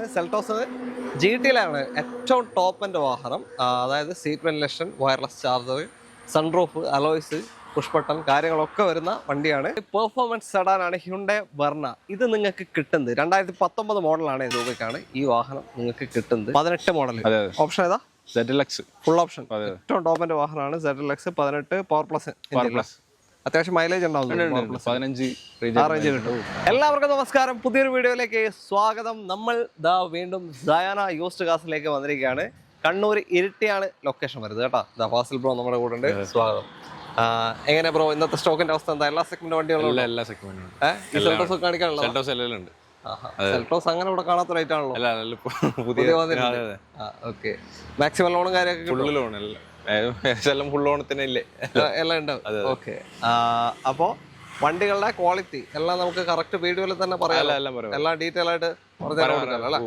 Seltos GT-ലാണ് ഏറ്റവും top എൻ്റെ വാഹനം. അതായത് seat ventilation, wireless charger, sunroof, alloys, push button കാര്യങ്ങളൊക്കെ വരുന്ന വണ്ടിയാണ്. പെർഫോമൻസ് സെഡാനാണ് ഹ്യുണ്ടൈ വെർണ. ഇത് നിങ്ങൾക്ക് കിട്ടുന്നത് 2019 മോഡലാണ്. രൂപയ്ക്കാണ് ഈ വാഹനം നിങ്ങൾക്ക് കിട്ടുന്നത്. 18 മോഡൽ. ഓപ്ഷൻ ഏതാ? ZLX full option. ഏറ്റവും ടോപ്പ് എൻ്റെ വാഹനമാണ് ZLX 18 പവർ പ്ലസ്. അത്യാവശ്യം മൈലേജ് ഉണ്ടാവും. എല്ലാവർക്കും നമസ്കാരം, പുതിയൊരു വീഡിയോയിലേക്ക് സ്വാഗതം. നമ്മൾ വീണ്ടും സയാന യൂസ്ഡ് കാസിലേക്ക് വന്നിരിക്കുകയാണ്. കണ്ണൂർ ഇരിട്ടിയാണ് ലൊക്കേഷൻ വരുന്നത് കേട്ടോ. ഫാസിൽ ബ്രോ നമ്മുടെ കൂടെ ഉണ്ട്. സ്വാഗതം. എങ്ങനെ ബ്രോ ഇന്നത്തെ സ്റ്റോക്കിന്റെ അവസ്ഥ എന്താ? എല്ലാ സെഗ്മെന്റ് വണ്ടികളും എല്ലാ സെഗ്മെന്റും കാണിക്കാനുള്ളത്. സെൽട്ടോസ് അങ്ങനെ ഇവിടെ കാണാത്ത റേറ്റ് ആണല്ലോ. ഓക്കെ, മാക്സിമം ലോണും കാര്യമൊക്കെ എല്ലാം ഉണ്ടാവും. ഓക്കെ, അപ്പോ വണ്ടികളുടെ ക്വാളിറ്റി എല്ലാം നമുക്ക് കറക്റ്റ് വീഡിയോയിൽ തന്നെ പറയാം. എല്ലാം ഡീറ്റെയിൽ ആയിട്ട് പറഞ്ഞല്ലേ?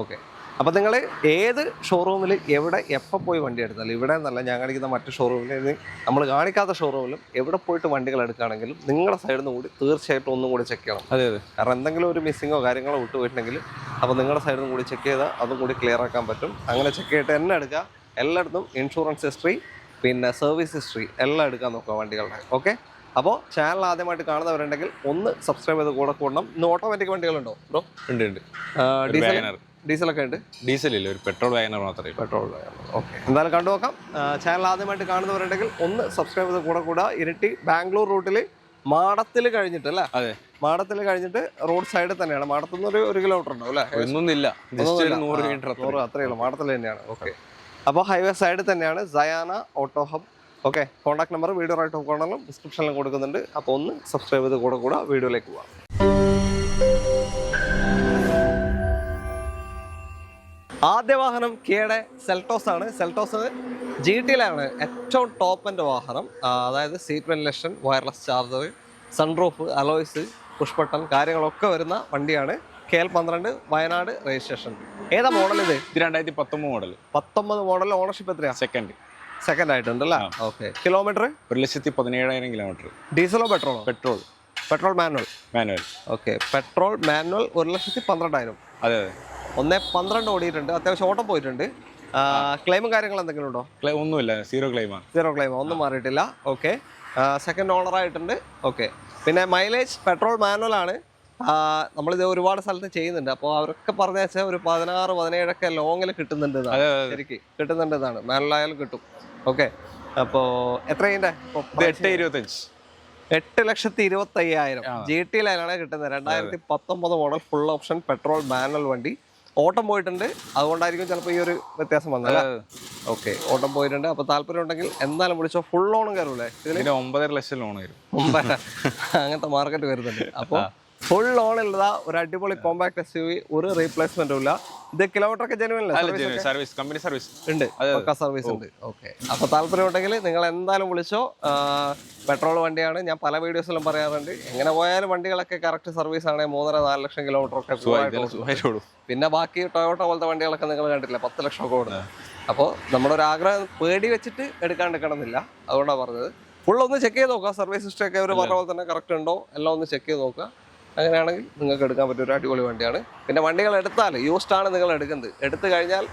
ഓക്കെ, അപ്പൊ നിങ്ങൾ ഏത് ഷോറൂമിൽ എവിടെ എപ്പോൾ പോയി വണ്ടി എടുത്താലും, ഇവിടെ എന്നല്ല ഞാൻ കാണിക്കുന്ന മറ്റു ഷോറൂമിൽ, നമ്മൾ കാണിക്കാത്ത ഷോറൂമിലും എവിടെ പോയിട്ട് വണ്ടികൾ എടുക്കുകയാണെങ്കിലും നിങ്ങളുടെ സൈഡിൽ നിന്ന് കൂടി തീർച്ചയായിട്ടും ഒന്നും കൂടി ചെക്ക് ചെയ്യണം. കാരണം എന്തെങ്കിലും ഒരു മിസ്സിങ്ങോ കാര്യങ്ങളോ വിട്ടുപോയിട്ടുണ്ടെങ്കിൽ അപ്പോൾ നിങ്ങളുടെ സൈഡിൽ നിന്ന് കൂടി ചെക്ക് ചെയ്താൽ അതും കൂടി ക്ലിയർ ആക്കാൻ പറ്റും. അങ്ങനെ ചെക്ക് ചെയ്തിട്ട് തന്നെ എടുക്കുക. എല്ലായിടത്തും ഇൻഷുറൻസ് ഹിസ്റ്ററി, പിന്നെ സർവീസ് ഹിസ്റ്ററി എല്ലാം എടുക്കാൻ നോക്കുക വണ്ടികളുടെ. ഓക്കെ, അപ്പോൾ ചാനൽ ആദ്യമായിട്ട് കാണുന്നവരുണ്ടെങ്കിൽ ഒന്ന് സബ്സ്ക്രൈബ് ചെയ്ത് കൂടണം. ഇന്ന് ഓട്ടോമാറ്റിക് വണ്ടികളുണ്ടോ ബ്രോ? ഉണ്ട്. ഡീസലൊക്കെ ഉണ്ട്. ഡീസലില്ല, ഒരു പെട്രോൾ വാഗനർ മാത്രമേ. പെട്രോൾ വാഗനർ. ഓക്കെ, എന്തായാലും കണ്ടു നോക്കാം. ചാനൽ ആദ്യമായിട്ട് കാണുന്നവരുണ്ടെങ്കിൽ ഒന്ന് സബ്സ്ക്രൈബ് ചെയ്ത് കൂടെ ഇരിട്ടി ബാംഗ്ലൂർ റൂട്ടിൽ മാടത്തിൽ കഴിഞ്ഞിട്ട് അല്ലേ? അതെ, മാടത്തിൽ കഴിഞ്ഞിട്ട് റോഡ് സൈഡിൽ തന്നെയാണ്. മാടത്തിൽ നിന്ന് ഒരു കിലോമീറ്റർ ഉണ്ടാവും അല്ലേ? ഒന്നുമില്ല, 100 മീറ്റർ അത്രയുള്ളൂ. മാടത്തിൽ തന്നെയാണ്. ഓക്കെ, അപ്പോൾ ഹൈവേ സൈഡിൽ തന്നെയാണ് Sayana auto hub. Okay, contact number video right of കോർണറിലും ഡിസ്ക്രിപ്ഷനിലും കൊടുക്കുന്നുണ്ട്. അപ്പോൾ ഒന്ന് സബ്സ്ക്രൈബ് ചെയ്ത് കൂടെ വീഡിയോയിലേക്ക് പോവാം. ആദ്യ വാഹനം കിയയുടെ സെൽട്ടോസ് ആണ്. സെൽട്ടോസ് GT-ലാണ് ഏറ്റവും ടോപ്പ് എൻ്റെ വാഹനം. അതായത് seat ventilation, wireless charger, sunroof, alloys, push button കാര്യങ്ങളൊക്കെ വരുന്ന വണ്ടിയാണ്. KL12 Wayanad registration. ഏതാ മോഡൽ ഇത്? 2019 മോഡൽ. 19 മോഡൽ. ഓണർഷിപ്പ് എത്രയാണ്? സെക്കൻഡ് ആയിട്ടുണ്ട് അല്ലേ? Okay, kilometre 1,17,000 kilometre. ഡീസലോ പെട്രോളോ? Petrol manual. Okay, petrol manual 1,12,000. അതെ, 1.12 ഓടിയിട്ടുണ്ട്. അത്യാവശ്യം ഓട്ടം പോയിട്ടുണ്ട്. ക്ലെയിമും കാര്യങ്ങൾ എന്തെങ്കിലും ഉണ്ടോ? ഒന്നുമില്ല, സീറോ ക്ലെയിം, ഒന്നും മാറിയിട്ടില്ല. ഓക്കെ, സെക്കൻഡ് ഓണർ ആയിട്ടുണ്ട്. ഓക്കെ, പിന്നെ മൈലേജ് പെട്രോൾ മാനുവൽ ആണ്. നമ്മളിത് ഒരുപാട് സ്ഥലത്ത് ചെയ്യുന്നുണ്ട്. അപ്പോൾ അവരൊക്കെ പറഞ്ഞ വെച്ചാൽ ഒരു 16-17 ലോങ്ങിൽ കിട്ടുന്നുണ്ട്. ശരിക്കും കിട്ടുന്നുണ്ടെന്നാണ്. മാനുവലായാലും കിട്ടും. ഓക്കെ, അപ്പോൾ എത്രയിൻ്റെ? 8,25,000 GT-ലാണ് കിട്ടുന്നത്. 2019 model full option petrol manual വണ്ടി. ഓട്ടം പോയിട്ടുണ്ട്, അതുകൊണ്ടായിരിക്കും ചിലപ്പോൾ ഈ ഒരു വ്യത്യാസം വന്നത്. ഓക്കെ, ഓട്ടം പോയിട്ടുണ്ട്. അപ്പോൾ താല്പര്യം ഉണ്ടെങ്കിൽ എന്തായാലും വിളിച്ചോ. ഫുൾ ലോണും കയറൂലേ? ഇതിന് 9.5 ലക്ഷം ലോൺ വരും. അങ്ങനത്തെ മാർക്കറ്റ് വരുന്നുണ്ട്. അപ്പോൾ ഫുൾ ലോണുള്ളതാ ഒരു അടിപൊളി കോമ്പാക്ട് SUV. ഒരു റീപ്ലേസ്മെന്റും ഇല്ല. ഇത് കിലോമീറ്റർ ഒക്കെ ജെനുവൻ സർവീസ്, കമ്പനി സർവീസ് ഉണ്ട്, പക്ക സർവീസ് ഉണ്ട്. ഓക്കെ, അപ്പോൾ താല്പര്യം ഉണ്ടെങ്കിൽ നിങ്ങൾ എന്തായാലും വിളിച്ചോ. പെട്രോൾ വണ്ടിയാണ്. ഞാൻ പല വീഡിയോസിലും പറയാറുണ്ട്, എങ്ങനെ പോയാലും വണ്ടികളൊക്കെ കറക്റ്റ് സർവീസ് ആണെങ്കിൽ 3-4 ലക്ഷം കിലോമീറ്റർ ഒക്കെ. പിന്നെ ബാക്കി ടൊയോട്ട പോലത്തെ വണ്ടികളൊക്കെ നിങ്ങൾ കണ്ടിട്ടില്ല, 10 ലക്ഷം ഒക്കെ ഓടുന്നത്. അപ്പോൾ നമ്മുടെ ഒരു ആഗ്രഹം പേടി വെച്ചിട്ട് എടുക്കാണ്ടിരിക്കണമെന്നില്ല. അതുകൊണ്ടാണ് പറഞ്ഞത്. ഫുൾ ഒന്ന് ചെക്ക് ചെയ്ത് നോക്കുക. സർവീസ് ഹിസ്റ്ററി ഒക്കെ അവർ പറഞ്ഞ പോലെ തന്നെ കറക്റ്റ് ഉണ്ടോ എല്ലാം ഒന്ന് ചെക്ക് ചെയ്ത് നോക്കുക. അങ്ങനെയാണെങ്കിൽ നിങ്ങൾക്ക് എടുക്കാൻ പറ്റിയ ഒരു അടിപൊളി വണ്ടിയാണ്. പിന്നെ വണ്ടികൾ എടുത്താൽ യൂസ്ഡ് ആണ് നിങ്ങൾ എടുക്കുന്നത്. എടുത്തു കഴിഞ്ഞാൽ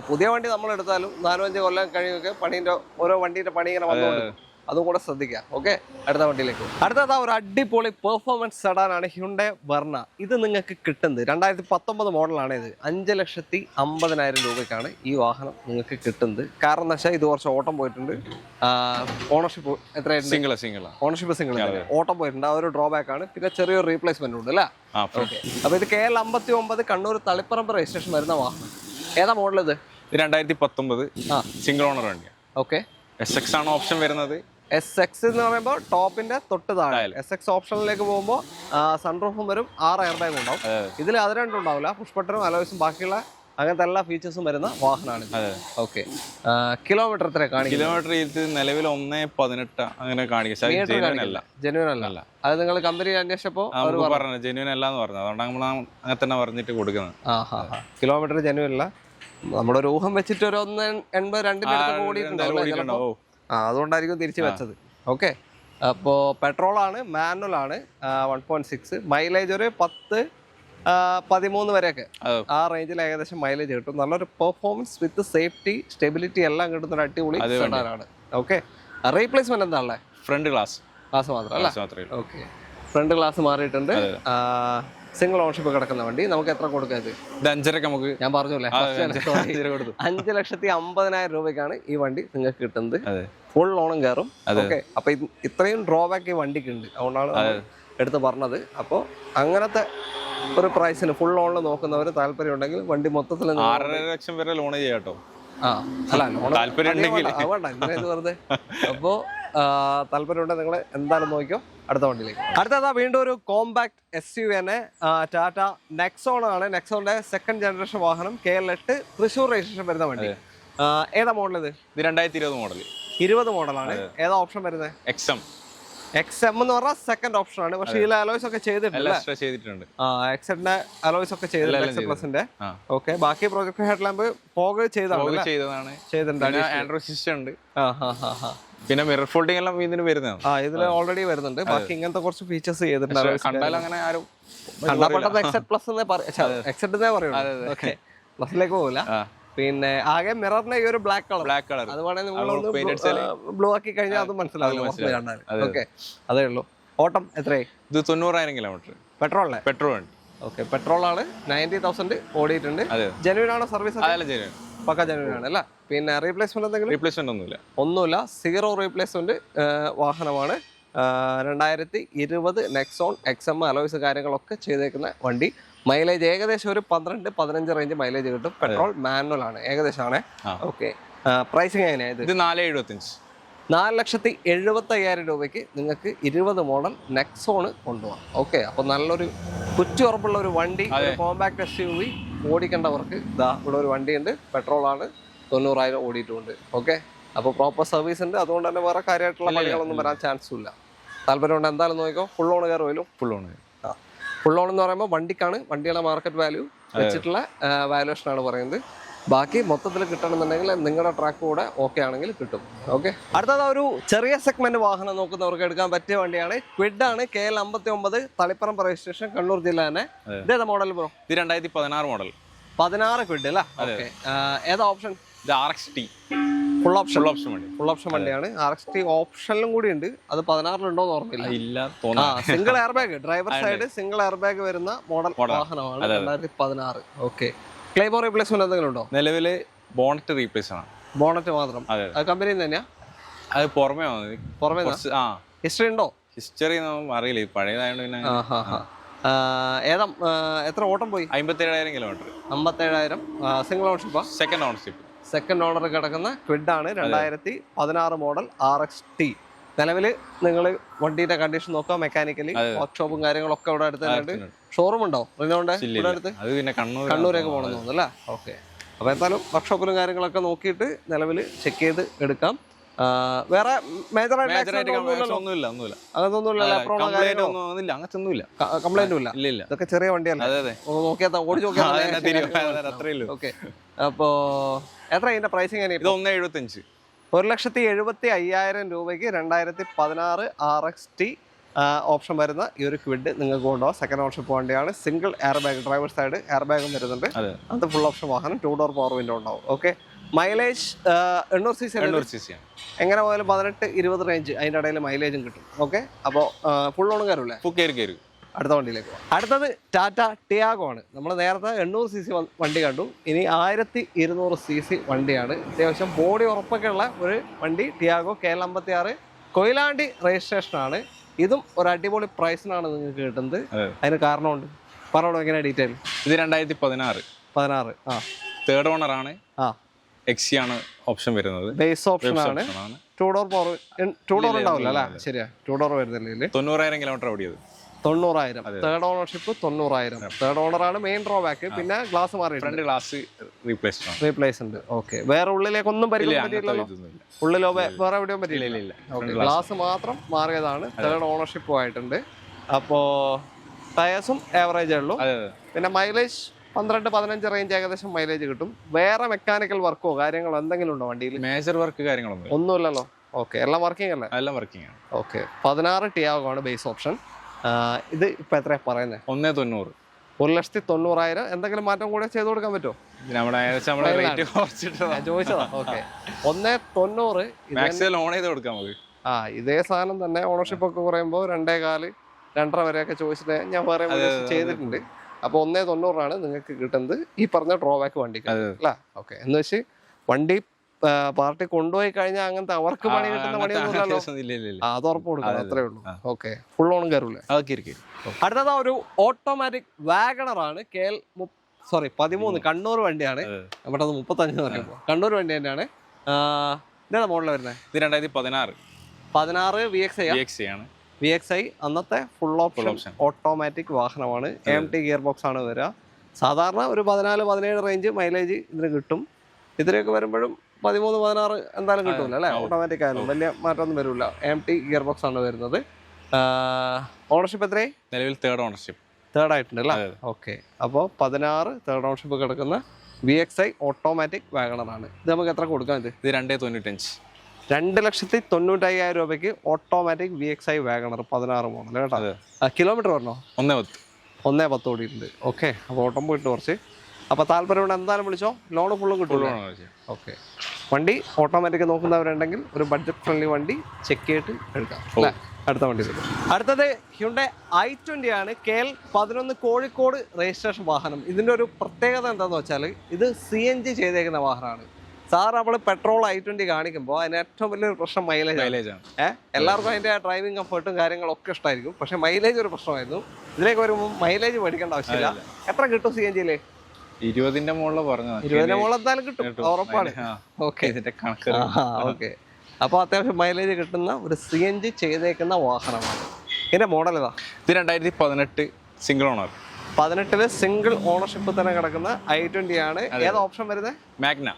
പുതിയ വണ്ടി നമ്മൾ എടുത്താലും 4-5 കൊല്ലം കഴിയുമൊക്കെ പണീൻ്റെ ഓരോ വണ്ടീൻ്റെ പണി ഇങ്ങനെ വന്നുകൊണ്ട് അതും കൂടെ ശ്രദ്ധിക്കുക. ഓക്കെ, അടുത്ത വണ്ടിയിലേക്ക്. അടുത്തതാ ഒരു അടിപൊളി പെർഫോമൻസ് സെഡാനാണ് ഹ്യുണ്ടൈ വെർണ. ഇത് നിങ്ങൾക്ക് കിട്ടുന്നത് 2019 മോഡലാണ്. ഇത് 5,50,000 രൂപയ്ക്കാണ് ഈ വാഹനം നിങ്ങൾക്ക് കിട്ടുന്നത്. കാരണം എന്താ വെച്ചാൽ ഇത് കുറച്ച് ഓട്ടം പോയിട്ടുണ്ട്. ഓണർഷിപ്പ് എത്രയായിരുന്നു? സിംഗിൾ. Ownership single. ഓട്ടം പോയിട്ടുണ്ട്, ആ ഒരു ഡ്രോബാക്ക് ആണ്. പിന്നെ ചെറിയൊരു റീപ്ലേസ്മെന്റ് ഉണ്ട് അല്ലേ? ഓക്കെ, അപ്പോൾ ഇത് KL59 കണ്ണൂർ തളിപ്പറമ്പ് രജിസ്ട്രേഷൻ വരുന്ന വാഹനം. ഏതാ മോഡൽ ഇത്? 2019 സിംഗിൾ ഓണർ വണ്ടിയാണ്. ഓക്കെ, SX ആണ് ഓപ്ഷൻ വരുന്നത്. SX എന്ന് പറയുമ്പോൾ ടോപ്പിന്റെ തൊട്ട് താഴെ. SX ഓപ്ഷനിലേക്ക് പോകുമ്പോൾ സൺറൂഫും വരും, 6 എയർ ബാഗും ഉണ്ടാവും. ഇതിൽ അത് രണ്ടും ഉണ്ടാവില്ല. പുഷ് ബട്ടണും അലോയ്സും ബാക്കിയുള്ള അങ്ങനത്തെ എല്ലാ ഫീച്ചേഴ്സും വരുന്ന വാഹനമാണ്. ഓക്കെ, കിലോമീറ്റർ എത്ര കാണിക്കും? കിലോമീറ്റർ ഇത് നിലവിൽ 1.18 അങ്ങനെ കാണിക്കും. ജെന്യൂൻ അല്ല. അത് നിങ്ങൾ കമ്പനി അന്വേഷിച്ചപ്പോൾ ജെന്യൂൻ അല്ല എന്ന് പറഞ്ഞു. അതുകൊണ്ട് നമ്മൾ അങ്ങനെ തന്നെ പറഞ്ഞിട്ട് കൊടുക്കുന്നത്. കിലോമീറ്റർ ജെന്യൂൻ അല്ല. നമ്മുടെ ഒരു ഊഹം വെച്ചിട്ട് ഒരു 1.80-2 ഓടിയിട്ടുണ്ടാവും. അതുകൊണ്ടായിരിക്കും തിരിച്ചു വെച്ചത്. ഓക്കെ, അപ്പോൾ പെട്രോളാണ്, മാനുവൽ ആണ്, 1.6. മൈലേജ് ഒരു 10 13 വരെയൊക്കെ ആ റേഞ്ചിൽ ഏകദേശം മൈലേജ് കിട്ടും. നല്ലൊരു പെർഫോമൻസ് വിത്ത് സേഫ്റ്റി സ്റ്റെബിലിറ്റി എല്ലാം കിട്ടുന്ന ഒരു അടിപൊളി സെഡാനാണ്. ഓക്കെ, റീപ്ലേസ്മെന്റ് എന്താ ഉള്ളത്? ഫ്രണ്ട് ഗ്ലാസ് മാത്രം അല്ല. ഓക്കെ, ഫ്രണ്ട് ഗ്ലാസ് മാറിയിട്ടുണ്ട്. സിംഗിൾ ഓണർഷിപ്പ് കിടക്കുന്ന വണ്ടി. നമുക്ക് എത്ര കൊടുക്കാം? ഇത് 5.5 നമുക്ക് ഞാൻ പറഞ്ഞല്ലേ 5,50,000 രൂപയ്ക്കാണ് ഈ വണ്ടി നിങ്ങൾക്ക് കിട്ടുന്നത്. ഫുൾ ലോണും കയറും. ഓക്കെ, അപ്പൊ ഇത്രയും ഡ്രോബാക്ക് ഈ വണ്ടിക്ക് ഉണ്ട്, അതുകൊണ്ടാണ് എടുത്ത് പറഞ്ഞത്. അപ്പോൾ അങ്ങനത്തെ ഒരു പ്രൈസിന് ഫുൾ ലോണിൽ നോക്കുന്നവർ താല്പര്യം ഉണ്ടെങ്കിൽ വണ്ടി മൊത്തത്തിൽ 6.5 ലക്ഷം വരെ ലോൺ ചെയ്യാട്ടോ. അല്ല, താല്പര്യം ഉണ്ടെങ്കിൽ വെറുതെ. അപ്പോ താല്പര്യം ഉണ്ടെങ്കിൽ നിങ്ങൾ എന്തായാലും നോക്കിയോ അടുത്ത വണ്ടിയിലേക്ക്. അടുത്തതാ വീണ്ടും ഒരു കോമ്പാക്ട് SUV തന്നെ, ടാറ്റ നെക്സോൺ ആണ്. നെക്സോണിന്റെ 2nd ജനറേഷൻ വാഹനം, KL8 തൃശ്ശൂർ രജിസ്ട്രേഷൻ വരുന്ന വണ്ടി. ഏതാ മോഡൽ? ഇത് 2020 മോഡൽ. 20 മോഡലാണ്. ഏതാ ഓപ്ഷൻ വരുന്നത്? XM എന്ന് പറഞ്ഞാൽ 2nd ഓപ്ഷൻ ആണ്. പക്ഷേ ഇതിൽ അലോയ്സ് ഒക്കെ ചെയ്തിട്ടുണ്ട്. XM അലോയ്സ് ഒക്കെ ചെയ്തിട്ടുണ്ട്. ഓക്കെ, ബാക്കി പ്രൊജക്ടർ ഹെഡ് ലാമ്പ് ഫോഗ് ചെയ്തതാണ്. പിന്നെ മിറർ ഫോൾഡിംഗ് എല്ലാം ഇതിന് വരുന്നതാണ്. ഇതിൽ ഓൾറെഡി വരുന്നുണ്ട്. ബാക്കി ഇങ്ങനത്തെ കുറച്ച് ഫീച്ചേഴ്സ് ചെയ്തിട്ടുണ്ട്. പ്ലസിലേക്ക് പോകില്ല. പിന്നെ ആകെ മിററിന്റെ ഈ ഒരു ബ്ലാക്ക് കളർ അത് വേണമെങ്കിൽ നിങ്ങളൊന്ന് ബ്ലൂ ആക്കി കഴിഞ്ഞാൽ അത് മനസ്സിലാവില്ല. ഓക്കെ, അതേ ഉള്ളൂ. ഓട്ടം എത്രയായി? ഇത് 90,000 കിലോമീറ്റർ. പെട്രോൾ. ഓക്കെ, പെട്രോൾ ആണ്. 90,000 ഓടിയിട്ടുണ്ട്. ജെനുവിൻ ആണോ സർവീസ്? പക്ക ജെനുവിൻ ആണ് അല്ല. പിന്നെ റീപ്ലേസ്മെന്റ് ഒന്നുമില്ല. 0 റീപ്ലേസ്മെന്റ് വാഹനമാണ്. 2020 നെക്സോൺ XM അലോയ്സ് കാര്യങ്ങളൊക്കെ ചെയ്തേക്കുന്ന വണ്ടി. മൈലേജ് ഏകദേശം ഒരു 12-15 റേഞ്ച് മൈലേജ് കിട്ടും. പെട്രോൾ മാനുവൽ ആണ് ഏകദേശം ആണ്. ഓക്കെ, പ്രൈസിങ് എങ്ങനെയാണ്? ഇത് 4,75,000 രൂപയ്ക്ക് നിങ്ങൾക്ക് 20 മോഡൽ നെക്സോൺ കൊണ്ടുപോകാം. ഓക്കെ, അപ്പോൾ നല്ലൊരു കുറ്റിയുറപ്പുള്ള ഒരു വണ്ടി, കോമ്പാക്ട് SUV ഓടിക്കേണ്ടവർക്ക് ഇതാ ഇവിടെ ഒരു വണ്ടിയുണ്ട്. പെട്രോൾ ആണ്, 90,000 ഓടിയിട്ടുമുണ്ട്. ഓക്കെ, അപ്പോൾ പ്രോപ്പർ സർവീസ് ഉണ്ട്. അതുകൊണ്ട് തന്നെ വേറെ കാര്യമായിട്ടുള്ള പണികളൊന്നും വരാൻ ചാൻസും ഇല്ല. താല്പര്യമുണ്ട് എന്തായാലും നോക്കിക്കോ. ഫുൾ ഓൺ കയറുമല്ലോ. ഫുൾ ഓൺ എന്ന് പറയുമ്പോൾ വണ്ടിക്കാണ്, വണ്ടിയുടെ മാർക്കറ്റ് വാല്യൂ വെച്ചിട്ടുള്ള വാല്യുവേഷൻ ആണ് പറയുന്നത്. ബാക്കി മൊത്തത്തിൽ കിട്ടണമെന്നുണ്ടെങ്കിൽ നിങ്ങളുടെ ട്രാക്ക് കൂടെ ഓക്കെ ആണെങ്കിൽ കിട്ടും. ഓക്കെ, അടുത്തത് ഒരു ചെറിയ സെഗ്മെന്റ് വാഹനം നോക്കുന്നവർക്ക് എടുക്കാൻ പറ്റിയ വണ്ടിയാണ്. ക്വിഡ് ആണ്. KL59 തളിപ്പറമ്പ് രജിസ്ട്രേഷൻ, കണ്ണൂർ ജില്ല തന്നെ. ഇതേതാ മോഡൽ ബ്രോ? ഇത് 2016 മോഡൽ. 16 ക്വിഡ് അല്ലേ? ഓക്കെ, ഏതാ ഓപ്ഷൻ? RXT ഫുൾ ഓപ്ഷൻ വണ്ടിയാണ്. RXT ഓപ്ഷനിലും കൂടി ഉണ്ട്. അത് 16 ഓർമ്മയില്ല. Single air bag, driver side single air bag വരുന്ന മോഡൽ വാഹനമാണ്. 2016. ഓക്കെ, ക്ലെയിമോ റീപ്ലേസ്മെന്റ് എന്തെങ്കിലും ഉണ്ടോ? നിലവില് ബോണറ്റ് റീപ്ലേസ് ആണ്. ബോണറ്റ് മാത്രം. അത് കമ്പനി തന്നെയാ? അത് പുറമേ ഹിസ്റ്ററി ഉണ്ടോ? ഹിസ്റ്ററി അറിയില്ല, പഴയതായോണ്ട്. പിന്നെ ഏതാ എത്ര ഓട്ടം പോയി? 57,000 kilometre. 57,000. Single ownership? Second owner കിടക്കുന്ന ക്വിഡ് ആണ്. 2016 മോഡൽ RXT. നിലവിൽ നിങ്ങൾ വണ്ടിയുടെ കണ്ടീഷൻ നോക്കുക. മെക്കാനിക്കലി വർക്ക്ഷോപ്പും കാര്യങ്ങളൊക്കെ ഇവിടെ അടുത്ത് തന്നെയുണ്ട്. ഷോറൂം ഉണ്ടോ റിനോന്റെ ഇവിടെ അടുത്ത്? കണ്ണൂരേക്ക് പോകണം തോന്നുന്നു അല്ലേ? ഓക്കെ, അപ്പോൾ എന്തായാലും വർക്ക്ഷോപ്പിലും കാര്യങ്ങളൊക്കെ നോക്കിയിട്ട് നിലവിൽ ചെക്ക് ചെയ്ത് എടുക്കാം. വേറെ മേജർ കംപ്ലൈന്റും ഇല്ല. ഇതൊക്കെ ചെറിയ വണ്ടിയല്ലേ, നോക്കിയാ ഓടിച്ചു നോക്കിയാൽ. ഓക്കെ, അപ്പോ എത്ര ഇതിന്റെ പ്രൈസിങ്? 1,75,000. 1,75,000 രൂപയ്ക്ക് 2016 RXT ഓപ്ഷൻ വരുന്ന ഈ ഒരു ക്വിഡ് നിങ്ങൾക്ക് കൊണ്ടുപോകാം. സെക്കൻഡ് ഓപ്ഷൻ വണ്ടിയാണ്. Single air bag, driver side air ബാഗും വരുന്നുണ്ട്. അത് ഫുൾ ഓപ്ഷൻ വാഹനം. 2 ഡോർ പവർ വിൻഡോ ഉണ്ടാവും. Okay, mileage 800 cc. എങ്ങനെ പോയാലും 18-20 റേഞ്ച് അതിൻ്റെ ഇടയിൽ മൈലേജും കിട്ടും. ഓക്കെ, അപ്പോൾ ഫുൾ ഓൺ കയറൂലേ? അടുത്ത വണ്ടിയിലേക്ക് പോകാം. അടുത്തത് ടാറ്റ ടിയാഗോ ആണ്. നമ്മൾ നേരത്തെ 800 cc വണ്ടി കണ്ടു. ഇനി 1200 cc വണ്ടിയാണ്. അത്യാവശ്യം ബോഡി ഉറപ്പൊക്കെ ഉള്ള ഒരു വണ്ടി. ടിയാഗോ KL56 കൊയിലാണ്ടി രജിസ്ട്രേഷൻ ആണ്. ഇതും ഒരു അടിപൊളി പ്രൈസിനാണ് നിങ്ങൾക്ക് കിട്ടുന്നത്. അതിന് കാരണമുണ്ട്, പറഞ്ഞോളൂ എങ്ങനെയാ ഡീറ്റെയിൽ? ഇത് 2016. തേർഡ് ഓണർ ആണ്. XC ആണ് ഓപ്ഷൻ വരുന്നത്. ബേസ് ഓപ്ഷൻ ആണ്. 2 ഡോർ ഉണ്ടാവില്ല അല്ലേ? ശരിയാ, 2 ഡോർ വരുന്നില്ല. 90,000 കിലോമീറ്റർ ഓടിയത്. 90,000. Third ownership 90,000. തേർഡ് ഓണർ ആണ്. മെയിൻ ഡ്രോബാക്ക് പിന്നെ ഗ്ലാസ് മാറി, ഫ്രണ്ട് ഗ്ലാസ് റീപ്ലേസ് ഉണ്ട്. ഓക്കെ, വേറെ ഉള്ളിലേക്കൊന്നും പറ്റില്ലല്ലോ? ഉള്ളിലോ വേറെ എവിടെയും പറ്റില്ല. ഗ്ലാസ് മാത്രം മാറിയതാണ്. തേർഡ് ഓണർഷിപ്പും ആയിട്ടുണ്ട്. അപ്പോ ടയേഴ്സും ആവറേജേ ഉള്ളൂ. പിന്നെ മൈലേജ് 12-15 റേഞ്ച് ഏകദേശം മൈലേജ് കിട്ടും. വേറെ മെക്കാനിക്കൽ വർക്കോ കാര്യങ്ങളോ എന്തെങ്കിലും ഉണ്ടോ വണ്ടിയിൽ? മേജർ വർക്ക് കാര്യങ്ങളൊന്നും ഒന്നുമില്ലല്ലോ. ഓക്കെ, എല്ലാം വർക്കിംഗ് അല്ലേ? എല്ലാം വർക്കിംഗ് ആണ്. ഓക്കെ, 16 ടിയാഗോ ആണ് ബേസ് ഓപ്ഷൻ. ഇത് ഇപ്പൊ എത്രയാ പറയുന്നത്? 1,90,000. 1,90,000. എന്തെങ്കിലും മാറ്റം കൂടെ ചെയ്ത് കൊടുക്കാൻ പറ്റുമോ? ഞാൻ ചോദിച്ചതാ. ഓക്കെ, 1,90,000. ലോൺ ചെയ്ത് കൊടുക്കാം നമുക്ക്. ഇതേ സാധനം തന്നെ ഓണർഷിപ്പ് ഒക്കെ കുറയുമ്പോൾ 2.25, 2.5 വരെയൊക്കെ ചോദിച്ചിട്ട് ഞാൻ വേറെ ചെയ്തിട്ടുണ്ട്. അപ്പൊ 1,90,000 നിങ്ങൾക്ക് കിട്ടുന്നത് ഈ പറഞ്ഞ ഡ്രോബാക്ക് വണ്ടിക്ക് അല്ല. ഓക്കെ, എന്ന് വെച്ച് വണ്ടി പാർട്ടി കൊണ്ടുപോയി കഴിഞ്ഞാൽ അങ്ങനത്തെ അവർക്ക് പണി കിട്ടുന്ന പണിയൊന്നും അത് ഉറപ്പ് കൊടുക്കണം, അത്രേ ഉള്ളൂ. ഓക്കെ, ഫുൾ ഓണും കയറൂലേ? അടുത്തത് ഒരു ഓട്ടോമാറ്റിക് വാഗണർ ആണ്. KL 13 കണ്ണൂർ വണ്ടിയാണ്. നമ്മുടെ 35 എന്ന് പറയുമ്പോൾ കണ്ണൂർ വണ്ടി തന്നെയാണ്. ഇതാണ് മോഡൽ വരുന്നത്. ഇത് 2016 VXI. അന്നത്തെ ഫുൾ ഓപ്ഷൻ ഓട്ടോമാറ്റിക് വാഹനമാണ്. AMT ഗിയർ ബോക്സ് ആണ് വരിക. സാധാരണ ഒരു 14-17 റേഞ്ച് മൈലേജ് ഇതിന് കിട്ടും. ഇതിലേക്ക് വരുമ്പോഴും 13-16 എന്തായാലും കിട്ടൂല അല്ലേ? ഓട്ടോമാറ്റിക് ആയാലും വലിയ മാറ്റമൊന്നും വരില്ല. AMT ഗിയർ ബോക്സ് ആണ് വരുന്നത്. ഓണർഷിപ്പ് എത്രയായി? നിലവിൽ തേർഡ് ആയിട്ടുണ്ട് അല്ലേ? ഓക്കെ, അപ്പോൾ 16 തേർഡ് ഓണർഷിപ്പ് കിടക്കുന്ന VXI ഓട്ടോമാറ്റിക് വാഗണർ ആണ്. ഇത് നമുക്ക് എത്ര കൊടുക്കാം? ഇത് 2,95,000 രൂപയ്ക്ക് ഓട്ടോമാറ്റിക് VXI വാഗണർ 16 മോഡൽ കേട്ടോ. കിലോമീറ്റർ പറഞ്ഞോ? 110 ഓടിയിട്ടുണ്ട്. ഓക്കെ, അപ്പോൾ ഓട്ടം പോയിട്ട് കുറച്ച്. അപ്പോൾ താല്പര്യമുണ്ട് എന്തായാലും വിളിച്ചോ, ലോൺ ഫുള്ളും കിട്ടുമല്ലോ. ഓക്കെ, വണ്ടി ഓട്ടോമാറ്റിക് നോക്കുന്നവരുണ്ടെങ്കിൽ ഒരു ബഡ്ജറ്റ് ഫ്രണ്ട്ലി വണ്ടി ചെക്ക് ചെയ്തിട്ട് എടുക്കാം അല്ലേ? അടുത്ത വണ്ടി അടുത്തത് ഹ്യുണ്ടൈ i20 ആണ്. KL 11 കോഴിക്കോട് രജിസ്ട്രേഷൻ വാഹനം. ഇതിൻ്റെ ഒരു പ്രത്യേകത എന്താണെന്ന് വെച്ചാൽ ഇത് CNG ചെയ്തേക്കുന്ന വാഹനമാണ്. സാർ നമ്മൾ പെട്രോൾ i20 കാണിക്കുമ്പോൾ അതിന് ഏറ്റവും വലിയൊരു പ്രശ്നം മൈലേജ് ആണ്. എല്ലാവർക്കും അതിൻ്റെ ഡ്രൈവിംഗ് കംഫർട്ടും കാര്യങ്ങളൊക്കെ ഇഷ്ടമായിരിക്കും, പക്ഷെ മൈലേജ് ഒരു പ്രശ്നമായിരുന്നു. ഇതിലേക്ക് വരുമ്പോൾ മൈലേജ് മേടിക്കേണ്ട ആവശ്യമില്ല. എത്ര കിട്ടും CNG-യിൽ? 20ന്റെ മുകളിൽ പറഞ്ഞു. 20ന്റെ മുകളിൽ എന്തായാലും കിട്ടും, ഉറപ്പാണ്. Okay, okay. അപ്പോൾ അത്യാവശ്യം മൈലേജ് കിട്ടുന്ന ഒരു CNG ചെയ്തേക്കുന്ന വാഹനമാണ്. ഇതിന്റെ മോഡൽ ഏതാ? ഇത് 2018 സിംഗിൾ ഓണർ. 18 സിംഗിൾ ഓണർഷിപ്പ് തന്നെ കിടക്കുന്ന i20 ആണ്. ഏതാ ഓപ്ഷൻ വരുന്നത്? Magna.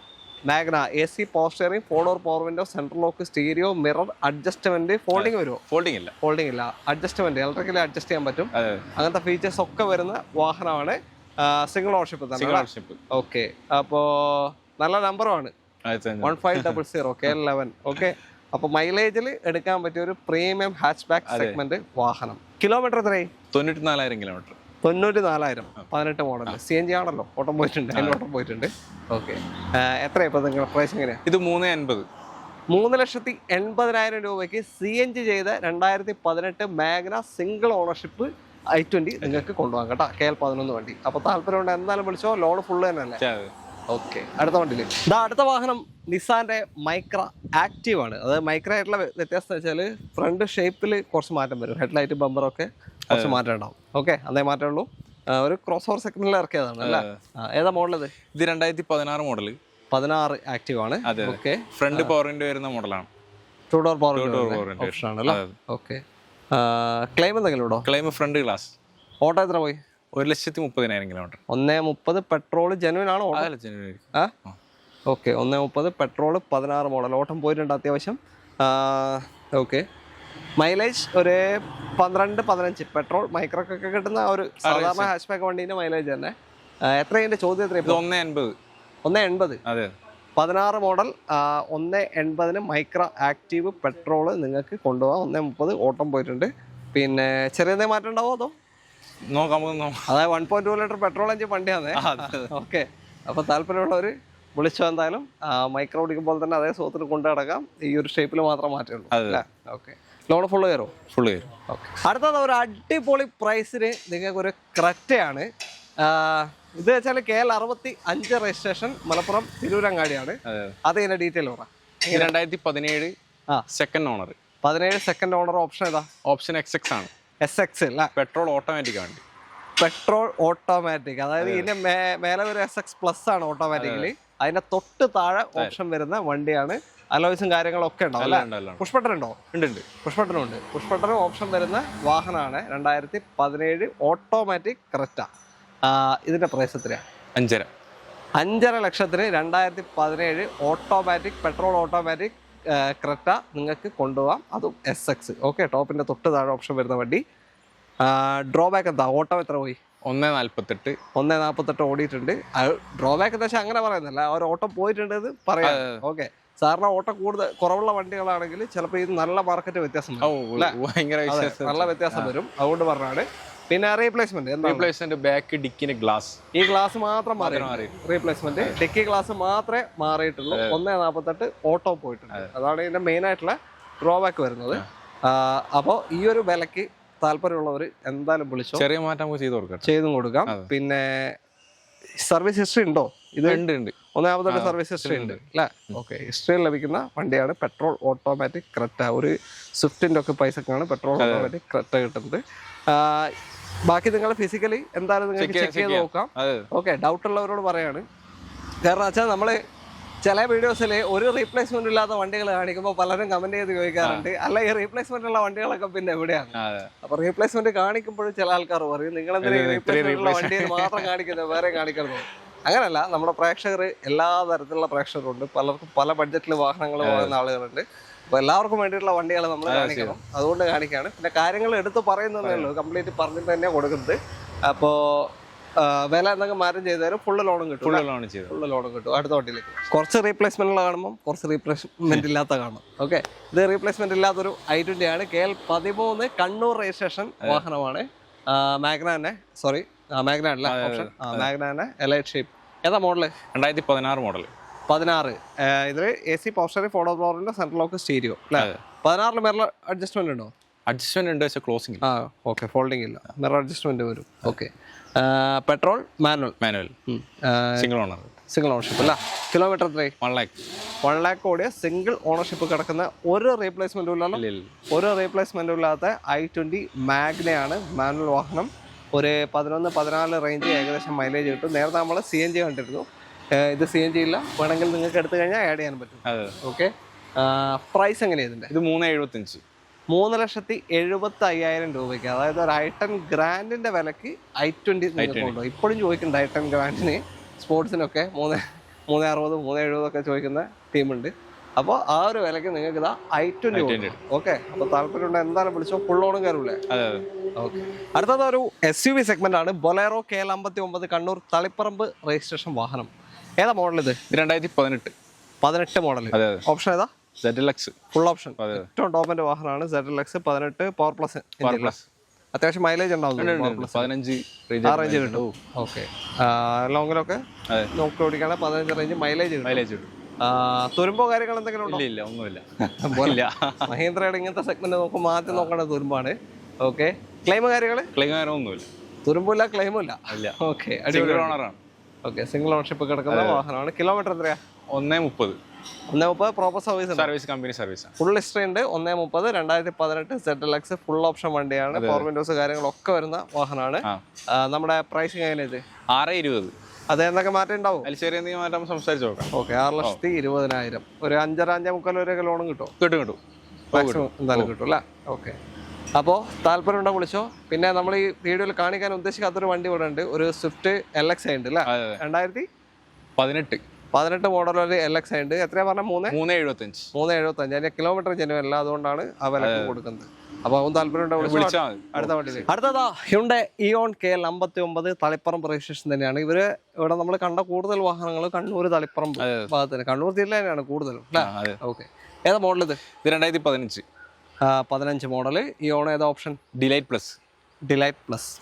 AC power steering, 4 door power window, central lock, stereo, mirror, adjustment. Folding വരുമോ? ഫോൾഡിംഗ് ഇല്ല. അഡ്ജസ്റ്റ്മെന്റ് ഇലക്ട്രിക്കലി അഡ്ജസ്റ്റ് ചെയ്യാൻ പറ്റും. അങ്ങനത്തെ ഫീച്ചേഴ്സ് ഒക്കെ വരുന്ന വാഹനമാണ്. സിംഗിൾ ഓണർഷിപ്പ് തന്നെ. ഓക്കെ, അപ്പോ നല്ല നമ്പറുമാണ് 1500 KL11. ഓക്കെ, അപ്പൊ മൈലേജിൽ എടുക്കാൻ പറ്റിയ ഒരു പ്രീമിയം ഹാച്ച് ബാക്ക് സെഗ്മെന്റ് വാഹനം. കിലോമീറ്റർ എത്രയായി? 94,000 കിലോമീറ്റർ. 94,000. 18 മോഡൽ CNG ആണല്ലോ. ഓട്ടം പോയിട്ടുണ്ട്, അതിന് ഓട്ടം പോയിട്ടുണ്ട്. ഓക്കെ, എത്രയാ ഇപ്പൊ നിങ്ങളുടെ പ്രൈസ് എങ്ങനെയാ? ഇത് 3,80,000. 3,80,000 രൂപയ്ക്ക് CNG ചെയ്ത 2018 മാഗ്ന സിംഗിൾ ഓണർഷിപ്പ് i20 നിങ്ങൾക്ക് കൊണ്ടുപോകാം കേട്ടോ. KL 11 വണ്ടി. അപ്പൊ താല്പര്യമുണ്ട് എന്തായാലും വിളിച്ചോ, ലോൺ ഫുള്ള് തന്നെയല്ലേ? ഓക്കെ, അടുത്ത വണ്ടിയിൽ അടുത്ത വാഹനം നിസാന്റെ മൈക്ര ആക്റ്റീവ് ആണ്. അത് മൈക്ര ആയിട്ടുള്ള വ്യത്യാസം വെച്ചാൽ ഫ്രണ്ട് ഷേപ്പിൽ കുറച്ച് മാറ്റം വരും. ഹെഡ്ലൈറ്റ് ബമ്പറൊക്കെ കുറച്ച് മാറ്റം ഉണ്ടാവും. ഓക്കെ, അതേ മാറ്റം ഉള്ളൂ. ഒരു ക്രോസ് ഓവർ സെഗ്മെന്റിൽ ഇറക്കിയതാണ് അല്ലേ? ഏതാ മോഡൽ? ഇത് 2016 മോഡൽ. 16 ആക്റ്റീവ് ആണ്. ഓക്കെ, ഫ്രണ്ട് പവർ വിൻഡോ വരുന്ന മോഡലാണ്. 2 ഡോർ പവർ ഓപ്ഷൻ ആണ് അല്ലേ? ഓക്കെ, ക്ലെയിം എന്തെങ്കിലും ഉണ്ടോ? Claim front glass. ഓട്ടോ എത്ര പോയി? 1,30,000 കിലോമീറ്റർ. 1,30,000 പെട്രോൾ ജെനുവിൻ ആണോ? Okay, 1,30,000 petrol 16 model. ഓട്ടം പോയിട്ടുണ്ട് അത്യാവശ്യം. ഓക്കെ, മൈലേജ് ഒരു 12-15 പെട്രോൾ മൈക്രോക്കൊക്കെ കിട്ടുന്ന ഒരു സാധാരണ ഹാച്ച് ബാക്ക് വണ്ടീൻ്റെ മൈലേജ് തന്നെ. എത്രയാണ് ചോദ്യം? എത്ര? 1,80,000. അതെ, 16 മോഡൽ 1,80,000 മൈക്ര ആക്റ്റീവ് പെട്രോൾ നിങ്ങൾക്ക് കൊണ്ടുപോകാം. 1,30,000 ഓട്ടം പോയിട്ടുണ്ട്. പിന്നെ ചെറിയ മാറ്റം ഉണ്ടാവോ? അതോ നോക്കാം. അതായത് 1.2 ലിറ്റർ പെട്രോൾ എഞ്ചിൻ വണ്ടിയാണ്. ഓക്കെ, അപ്പോൾ താല്പര്യമുള്ളവർ വിളിച്ചോ. എന്തായാലും മൈക്രോ ഓടിക്കുമ്പോൾ തന്നെ അതേ സുഖത്തിന് കൊണ്ടു നടക്കാം. ഈ ഒരു ഷേപ്പിൽ മാത്രം മാറ്റുള്ളൂ അല്ലേ? ഓക്കെ, ലോൺ ഫുള്ള് കയറുമോ? ഫുള്ള് കയറും. ഓക്കെ, അടുത്തത് ഒരു അടിപൊളി പ്രൈസിന് നിങ്ങൾക്കൊരു ക്രെറ്റയാണ്. ഇത് വെച്ചാൽ KL 65 രജിസ്ട്രേഷൻ, മലപ്പുറം തിരൂരങ്ങാടിയാണ്. അത് ഇതിന്റെ ഡീറ്റെയിൽ പറ. 2017 second owner. 17 second owner. Option ഏതാ? ഓപ്ഷൻ XX ആണ്. SX അല്ല, പെട്രോൾ ഓട്ടോമാറ്റിക് വണ്ടി. പെട്രോൾ ഓട്ടോമാറ്റിക്, അതായത് ഇതിന്റെ മേലെ ഒരു SX പ്ലസ് ആണ് ഓട്ടോമാറ്റിക്കലി. അതിന്റെ തൊട്ട് താഴെ ഓപ്ഷൻ വരുന്ന വണ്ടിയാണ്. അലോയ്സും കാര്യങ്ങളൊക്കെ ഉണ്ടാവും അല്ലേ? പുഷ് ബട്ടൺ ഉണ്ടോ? ഉണ്ട്, പുഷ് ബട്ടനും ഉണ്ട്. പുഷ് ബട്ടൺ ഓപ്ഷൻ വരുന്ന വാഹനമാണ്. 2017 ഓട്ടോമാറ്റിക് ക്രെറ്റ. ഇതിന്റെ പ്രൈസ് എത്രയാണ്? 5.5 ലക്ഷത്തിന് 2017 ഓട്ടോമാറ്റിക് പെട്രോൾ ഓട്ടോമാറ്റിക് ക്രെറ്റ നിങ്ങൾക്ക് കൊണ്ടുപോകാം. അതും SX. ഓക്കെ, ടോപ്പിന്റെ തൊട്ട് താഴെ ഓപ്ഷൻ വരുന്ന വണ്ടി. ഡ്രോബാക്ക് എന്താ? ഓട്ടം എത്ര പോയി? 1.48 ഓടിയിട്ടുണ്ട്. ഡ്രോബാക്ക് എന്താ വെച്ചാൽ അങ്ങനെ പറയുന്നില്ല, ഒരു ഓട്ടം പോയിട്ടുണ്ട് എന്ന് പറയാം. ഓക്കെ, സാറിന് ഓട്ടം കുറവുള്ള വണ്ടികളാണെങ്കിൽ ചിലപ്പോൾ ഇത് നല്ല മാർക്കറ്റ് വ്യത്യാസം വരും. നല്ല വ്യത്യാസം വരും. അതുകൊണ്ട് പറഞ്ഞാണ് പിന്നെ റീപ്ലേസ്മെന്റ് എന്താ? റീപ്ലേസ്മെന്റ് ബാക്ക് ഡിക്കിന്റെ ഗ്ലാസ്, ഈ ഗ്ലാസ് മാത്രം മാറി. റീപ്ലേസ്മെന്റ് ഡിക്കി ഗ്ലാസ് മാത്രമേ മാറിയിട്ടുള്ളൂ. 1.48 ഓട്ടോ പോയിട്ടുണ്ട്. അതാണ് ഇതിന്റെ മെയിൻ ആയിട്ടുള്ള ഡ്രോബാക്ക് വരുന്നത്. അപ്പോൾ ഈ ഒരു വിലക്ക് താല്പര്യമുള്ളവർ എന്തായാലും വിളിച്ചോ, ചെറിയ മാറ്റം നമുക്ക് ചെയ്തും കൊടുക്കാം. പിന്നെ സർവീസ് ഹിസ്റ്ററി ഉണ്ടോ? ഇത് ഉണ്ട്. 1.48 സർവീസ് ഹിസ്റ്ററി ഉണ്ട് അല്ലേ? ഓക്കെ. ഹിസ്റ്ററിയിൽ ലഭിക്കുന്ന വണ്ടിയാണ് പെട്രോൾ ഓട്ടോമാറ്റിക് ക്രെറ്റ. ഒരു സ്വിഫ്റ്റിന്റെ ഒക്കെ പൈസക്കാണ് പെട്രോൾ ഓട്ടോമാറ്റിക് ക്രെറ്റ കിട്ടുന്നത്. ബാക്കി നിങ്ങൾ ഫിസിക്കലി എന്തായാലും നിങ്ങൾക്ക് ചെക്ക് ചെയ്ത് നോക്കാം. ഓക്കെ. ഡൗട്ട് ഉള്ളവരോട് പറയാണ്. കാരണം വെച്ചാൽ നമ്മൾ ചില വീഡിയോസിൽ ഒരു റീപ്ലേസ്മെന്റ് ഇല്ലാത്ത വണ്ടികൾ കാണിക്കുമ്പോൾ പലരും കമന്റ് ചെയ്ത് ചോദിക്കാറുണ്ട്, അല്ല ഈ റീപ്ലേസ്മെന്റ് ഉള്ള വണ്ടികളൊക്കെ പിന്നെ എവിടെയാണ്? അപ്പൊ റീപ്ലേസ്മെന്റ് കാണിക്കുമ്പോഴും ചില ആൾക്കാർ പറയും, നിങ്ങൾ എന്തെങ്കിലും റീപ്ലേസ്മെന്റ് ഉള്ള വണ്ടിയിൽ മാത്രം കാണിക്കുന്നത്, വേറെ കാണിക്കുന്നത്. അങ്ങനല്ല, നമ്മുടെ പ്രേക്ഷകർ എല്ലാ തരത്തിലുള്ള പ്രേക്ഷകരുണ്ട്. പലർക്കും പല ബഡ്ജറ്റിൽ വാഹനങ്ങൾ പോകുന്ന ആളുകളുണ്ട്. അപ്പൊ എല്ലാവർക്കും വേണ്ടിയിട്ടുള്ള വണ്ടികൾ നമ്മൾ കാണിക്കണം. അതുകൊണ്ട് കാണിക്കുകയാണ്. പിന്നെ കാര്യങ്ങൾ എടുത്ത് പറയുന്നതേ ഉള്ളൂ, കംപ്ലീറ്റ് പറഞ്ഞിട്ട് തന്നെയാണ് കൊടുക്കുന്നത്. അപ്പോൾ വില എന്തെങ്കിലും മാറ്റം ചെയ്താലും ഫുള്ള് ലോണും കിട്ടും. ഫുള്ള് ലോണും കിട്ടും. അടുത്ത വണ്ടിയിലേക്ക് കുറച്ച് റീപ്ലേസ്മെന്റുള്ള കാണുമ്പോൾ കുറച്ച് റീപ്ലേസ്മെന്റ് ഇല്ലാത്ത കാണും. ഓക്കെ. ഇത് റീപ്ലേസ്മെന്റ് ഇല്ലാത്തൊരു i20 ആണ്. KL 13 കണ്ണൂർ രജിസ്ട്രേഷൻ വാഹനമാണ്. മാഗ്ന അല്ല ഓപ്ഷൻ മാഗ്ന എലൈറ്റ് ഷേപ്പ്. ഏതാ മോഡല്? 2016 മോഡൽ. 16. ഇതിൽ AC power steering, four door പവറിന്റെ സെൻട്രൽ ലോക്ക് സ്റ്റീരിയോ അല്ലേ? 16 മിറർ അഡ്ജസ്റ്റ്മെന്റ് ഉണ്ടോ? അഡ്ജസ്റ്റ്മെന്റ് ഉണ്ട്, പക്ഷേ ക്ലോസിംഗ്. ഓക്കെ. ഫോൾഡിംഗ് ഇല്ല, മിറർ അഡ്ജസ്റ്റ്മെന്റ് വരും. Okay. Petrol manual single ownership അല്ല? കിലോമീറ്റർ എത്രയായി? 1 lakh ഓടിയ സിംഗിൾ ഓണർഷിപ്പ് കിടക്കുന്ന ഒരു റീപ്ലേസ്മെന്റും ഇല്ലല്ലോ. ഒരു റീപ്ലേസ്മെന്റും ഇല്ലാത്ത i20 മാഗ്നയാണ് മാനുവൽ വാഹനം. ഒരു 11-14 റേഞ്ച് ഏകദേശം മൈലേജ് കിട്ടും. നേരത്തെ നമ്മൾ CNG കണ്ടിരുന്നു. ഇത് CNG ഇല്ല, വേണമെങ്കിൽ നിങ്ങൾക്ക് എടുത്തു കഴിഞ്ഞാൽ ആഡ് ചെയ്യാൻ പറ്റും. ഓക്കെ. പ്രൈസ് എങ്ങനെയാണ് ഇതിന്റെ? ഇത് 3.75. 3,75,000 രൂപയ്ക്ക്, അതായത് ഒരു i10 ഗ്രാൻഡിന്റെ വിലക്ക് i20 കൊണ്ടോ. ഇപ്പോഴും ചോദിക്കുന്നുണ്ട് i10 ഗ്രാൻഡിന്, സ്പോർട്സിനൊക്കെ 3,60, 3,70 ഒക്കെ ചോദിക്കുന്ന ടീമുണ്ട്. അപ്പോൾ ആ ഒരു വിലക്ക് നിങ്ങൾക്ക് ഇതാ i20. ഓക്കെ. അപ്പോൾ താല്പര്യമുണ്ട് എന്തായാലും വിളിച്ചോ, ഫുൾ ഓണും കയറൂലേ? ഓക്കെ. അടുത്തത് ഒരു SUV സെഗ്മെന്റ് ആണ്. Bolero KL 59 Kannur Taliparamba registration വാഹനം. ഏതാ മോഡൽ? ഇത് 2018 മോഡൽ. ഓപ്ഷൻ ഏതാ? ZLX full option. ഏറ്റവും ടോപ്പിന്റെ വാഹനമാണ് ZLX 18 പവർ പ്ലസ്. അത്യാവശ്യം മൈലേജ് ഉണ്ടാവും. 15 റേഞ്ച് കിട്ടും. ഓക്കെ. ലോങ്ങിലൊക്കെ നോക്കി ഓടിക്കാണ് 15 റേഞ്ച് മൈലേജ് കിട്ടും. തുരുമ്പോ കാര്യങ്ങൾ എന്തെങ്കിലും ഉണ്ടോ? ഇല്ല, ഒന്നുമില്ല. മഹീന്ദ്രയുടെ ഇങ്ങനത്തെ സെഗ്മെന്റ് നോക്കുമ്പോൾ ആദ്യം നോക്കേണ്ട തുരുമ്പാണ്. ഓക്കെ. ക്ലെയിം ഒന്നുമില്ല. തുരുമ്പില്ല, ക്ലെയിമും ഇല്ല. ഓക്കെ. ഓക്കെ. സിംഗിൾ ഓണർഷിപ്പ് കിടക്കുന്ന വാഹനമാണ്. കിലോമീറ്റർ എത്രയാ? 1.30 proper service company service. Full history ഉണ്ട്. 1.30 2018 ZLX ഫുൾ ഓപ്ഷൻ വണ്ടിയാണ്. 4 വിൻഡോസ് കാര്യങ്ങളൊക്കെ വരുന്ന വാഹനമാണ്. നമ്മുടെ പ്രൈസിങ് എങ്ങനെ? ഇത് 6.20. അത് എന്തൊക്കെ മാറ്റം ഉണ്ടാവും? മാറ്റം സംസാരിച്ച് നോക്കാം. ഓക്കെ. 6,20,000. ഒരു 5.5-5.25 വരെയൊക്കെ ലോണും കിട്ടും. മാക്സിമം എന്തായാലും കിട്ടും അല്ലേ? ഓക്കെ. അപ്പോൾ താല്പര്യമുണ്ടോ വിളിച്ചോ. പിന്നെ നമ്മൾ ഈ വീഡിയോയിൽ കാണിക്കാൻ ഉദ്ദേശിക്കാത്തൊരു വണ്ടി ഇവിടെ ഉണ്ട്. ഒരു സ്വിഫ്റ്റ് LX ഉണ്ട് അല്ലേ? 2018 മോഡൽ ഒരു LX ഉണ്ട്. എത്രയാ പറഞ്ഞ? 3.75. അതിന്റെ കിലോമീറ്റർ ജനുവൻ അല്ല, അതുകൊണ്ടാണ് ആ വിലക്ക് കൊടുക്കുന്നത്. അപ്പൊ അവൻ താല്പര്യം അടുത്ത വണ്ടി. അടുത്തതാ Hyundai Eon KL 59 Taliparamba registration തന്നെയാണ്. ഇവിടെ നമ്മൾ കണ്ട കൂടുതൽ വാഹനങ്ങൾ കണ്ണൂർ തളിപ്പറമ്പ് ഭാഗത്ത്, കണ്ണൂർ ജില്ല തന്നെയാണ് കൂടുതലും. ഓക്കെ. ഏതാ മോഡൽ? ഇത് 2015 മോഡൽ ഇയോൺ. ഏതാ option? Delight plus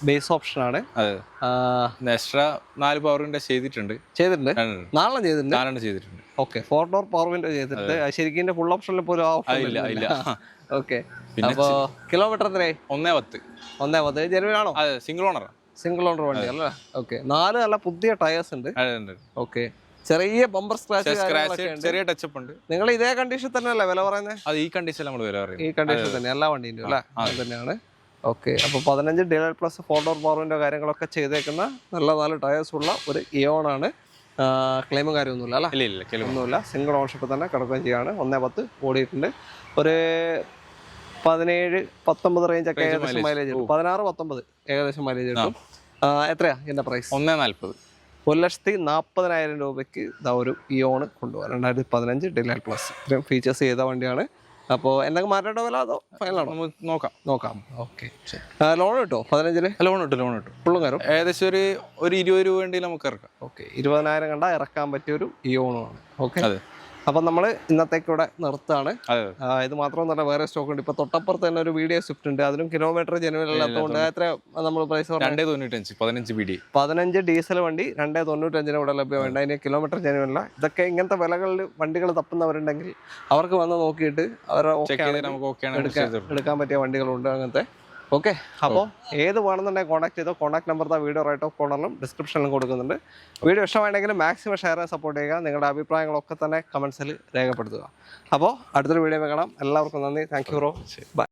base option ആണ്. എക്സ്ട്രാ 4 പവറിന്റെ ചെയ്തിട്ടുണ്ട്. 4 ചെയ്തിട്ടുണ്ട്. ഓക്കെ. 4 ഡോർ പവർ വിൻഡോ ചെയ്തിട്ടുണ്ട്. ശരിക്കും ഫുൾ ഓപ്ഷനിൽ പോലും ഓപ്ഷൻ ഇല്ല. ഓക്കെ. അപ്പോ കിലോമീറ്റർ എത്രയായി? 1.10 ജനുവൻ ആണോ? സിംഗിൾ ഓണർ വണ്ടി അല്ലേ? ഓക്കെ. 4 നല്ല പുതിയ ടയേഴ്സ് ഉണ്ട്. ഓക്കെ. ചെറിയ ബമ്പർ സ്ക്രാച്ച്, ചെറിയ ടച്ചപ്പ് ഉണ്ട്. നിങ്ങൾ ഇതേ കണ്ടീഷൻ തന്നെയല്ലേ വില പറയുന്നത്? അത് ഈ കണ്ടീഷൻ നമ്മൾ വില പറയുന്നത്. ഈ കണ്ടീഷൻ തന്നെ എല്ലാ വണ്ടിയും അല്ലേ? അത് തന്നെയാണ്. ഓക്കെ. അപ്പോൾ 15 ഡിലൈറ്റ് പ്ലസ് 4 ഡോർ പവറിന്റെ കാര്യങ്ങളൊക്കെ ചെയ്തേക്കുന്ന നല്ല 4 ടയേഴ്സ് ഉള്ള ഒരു ഇയോൺ ആണ്. ക്ലെയിമും കാര്യമൊന്നുമില്ല അല്ലേ? ഒന്നുമില്ല. സിംഗിൾ ഓണർഷിപ്പ് തന്നെ കിടക്കുകയും ചെയ്യാണ്. 1.10 ഓടിയിട്ടുണ്ട്. ഒരു 17-19 റേഞ്ച് ഒക്കെ ഏകദേശം മൈലേജ് കിട്ടും. 16-19 ഏകദേശം മൈലേജ് കിട്ടും. എത്രയാ ഇതിന്റെ പ്രൈസ്? 1,40,000 രൂപയ്ക്ക് ഇതാ ഒരു ഇയോൺ കൊണ്ടുപോകാം. 2015 ഡിലൈറ്റ് പ്ലസ്. ഇത്രയും ഫീച്ചേഴ്സ് ചെയ്ത വണ്ടിയാണ്. അപ്പോൾ എന്തെങ്കിലും മാറ്റേണ്ട വില അതോ ഫൈനലാണോ? നോക്കാം. ഓക്കെ. ലോൺ കിട്ടുമോ? 15 ലോൺ കിട്ടും. ഫുള്ളും കയറും. ഏകദേശം ഒരു 20 രൂപ വേണ്ടി നമുക്ക് ഇറക്കാം. ഓക്കെ. 20,000 കണ്ടാൽ ഇറക്കാൻ പറ്റിയ ഒരു ഇയോണുമാണ്. ഓക്കെ. അപ്പം നമ്മൾ ഇന്നത്തേക്ക് ഇവിടെ നിർത്താണ്. അതെ ഇത് മാത്രമൊന്നുമല്ല, വേറെ സ്റ്റോക്ക് ഉണ്ട്. ഇപ്പൊ തൊട്ടപ്പുറത്ത് തന്നെ ഒരു വീഡിയോ സ്വിഫ്റ്റ് ഉണ്ട്, അതിനും കിലോമീറ്റർ ജനുവൽ അല്ലാത്തതുകൊണ്ട് എത്ര നമ്മൾ പ്രൈസ് 295 15 BD 15 ഡീസൽ വണ്ടി 295 ഇവിടെ ലഭ്യമുണ്ട്. അതിന് കിലോമീറ്റർ ജനുവല്ല. ഇതൊക്കെ ഇങ്ങനത്തെ വിലകളിൽ വണ്ടികൾ തപ്പുന്നവരുണ്ടെങ്കിൽ അവർക്ക് വന്ന് നോക്കിയിട്ട് അവരെ എടുക്കാൻ പറ്റിയ വണ്ടികളുണ്ട് അങ്ങനത്തെ. ഓക്കെ, അപ്പോൾ ഏത് വേണമെന്നുണ്ടെങ്കിൽ കോൺടാക്ട് ചെയ്തോ. Contact number video right of കോർണറിലും ഡിസ്ക്രിപ്ഷനിലും കൊടുക്കുന്നുണ്ട്. വീഡിയോ ഇഷ്ടമായിട്ടുണ്ടെങ്കിൽ മാക്സിമം ഷെയർ ചെയ്യാൻ സപ്പോർട്ട് ചെയ്യുക. നിങ്ങളുടെ അഭിപ്രായങ്ങളൊക്കെ തന്നെ കമൻസിൽ രേഖപ്പെടുത്തുക. അപ്പോൾ അടുത്തൊരു വീഡിയോ കാണാം. എല്ലാവർക്കും നന്ദി. Thank you bro. ബൈ.